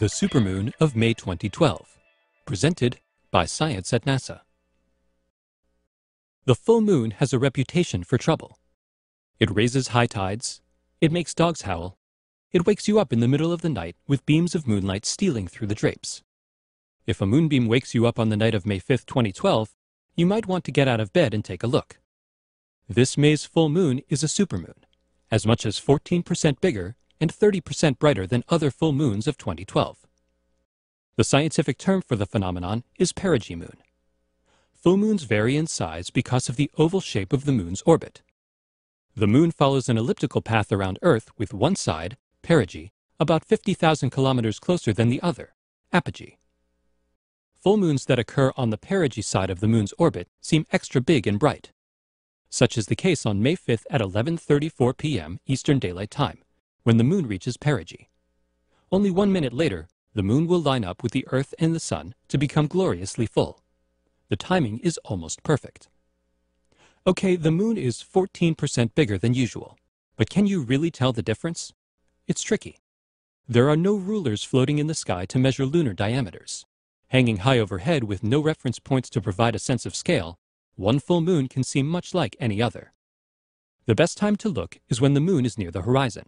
The Supermoon of May 2012, presented by Science at NASA. The full moon has a reputation for trouble. It raises high tides, it makes dogs howl, it wakes you up in the middle of the night with beams of moonlight stealing through the drapes. If a moonbeam wakes you up on the night of May 5, 2012, you might want to get out of bed and take a look. This May's full moon is a supermoon, as much as 14% bigger and 30% brighter than other full moons of 2012. The scientific term for the phenomenon is perigee moon. Full moons vary in size because of the oval shape of the moon's orbit. The moon follows an elliptical path around Earth with one side, perigee, about 50,000 kilometers closer than the other, apogee. Full moons that occur on the perigee side of the moon's orbit seem extra big and bright. Such is the case on May 5th at 11:34 p.m. Eastern Daylight Time, when the moon reaches perigee. Only 1 minute later, the moon will line up with the Earth and the Sun to become gloriously full. The timing is almost perfect. Okay, the moon is 14% bigger than usual, but can you really tell the difference? It's tricky. There are no rulers floating in the sky to measure lunar diameters. Hanging high overhead with no reference points to provide a sense of scale, one full moon can seem much like any other. The best time to look is when the moon is near the horizon.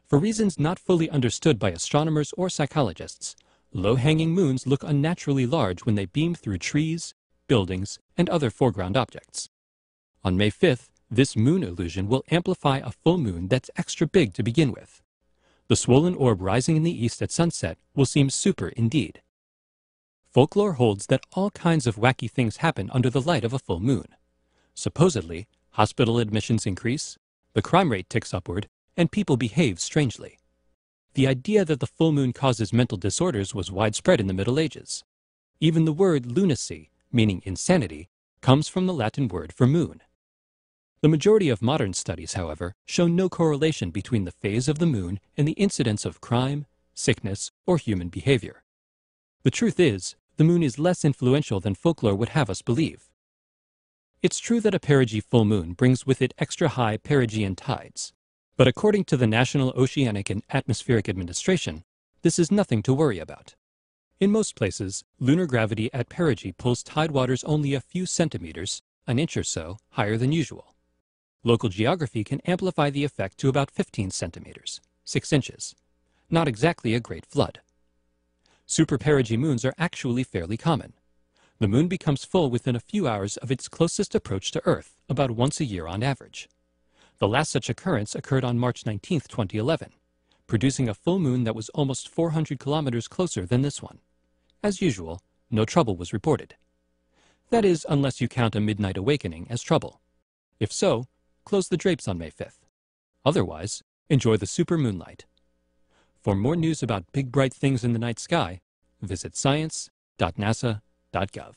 For reasons not fully understood by astronomers or psychologists, low-hanging moons look unnaturally large when they beam through trees, buildings, and other foreground objects. On May 5th, this moon illusion will amplify a full moon that's extra big to begin with. The swollen orb rising in the east at sunset will seem super indeed. Folklore holds that all kinds of wacky things happen under the light of a full moon. Supposedly, hospital admissions increase, the crime rate ticks upward, and people behave strangely. The idea that the full moon causes mental disorders was widespread in the Middle Ages. Even the word lunacy, meaning insanity, comes from the Latin word for moon. The majority of modern studies, however, show no correlation between the phase of the moon and the incidence of crime, sickness, or human behavior. The truth is, the moon is less influential than folklore would have us believe. It's true that a perigee full moon brings with it extra high perigean tides, but according to the National Oceanic and Atmospheric Administration, this is nothing to worry about. In most places, lunar gravity at perigee pulls tidewaters only a few centimeters, an inch or so, higher than usual. Local geography can amplify the effect to about 15 centimeters, 6 inches. Not exactly a great flood. Super perigee moons are actually fairly common. The moon becomes full within a few hours of its closest approach to Earth, about once a year on average. The last such occurrence occurred on March 19, 2011, producing a full moon that was almost 400 kilometers closer than this one. As usual, no trouble was reported. That is, unless you count a midnight awakening as trouble. If so, close the drapes on May 5th. Otherwise, enjoy the super moonlight. For more news about big bright things in the night sky, visit science.nasa.gov.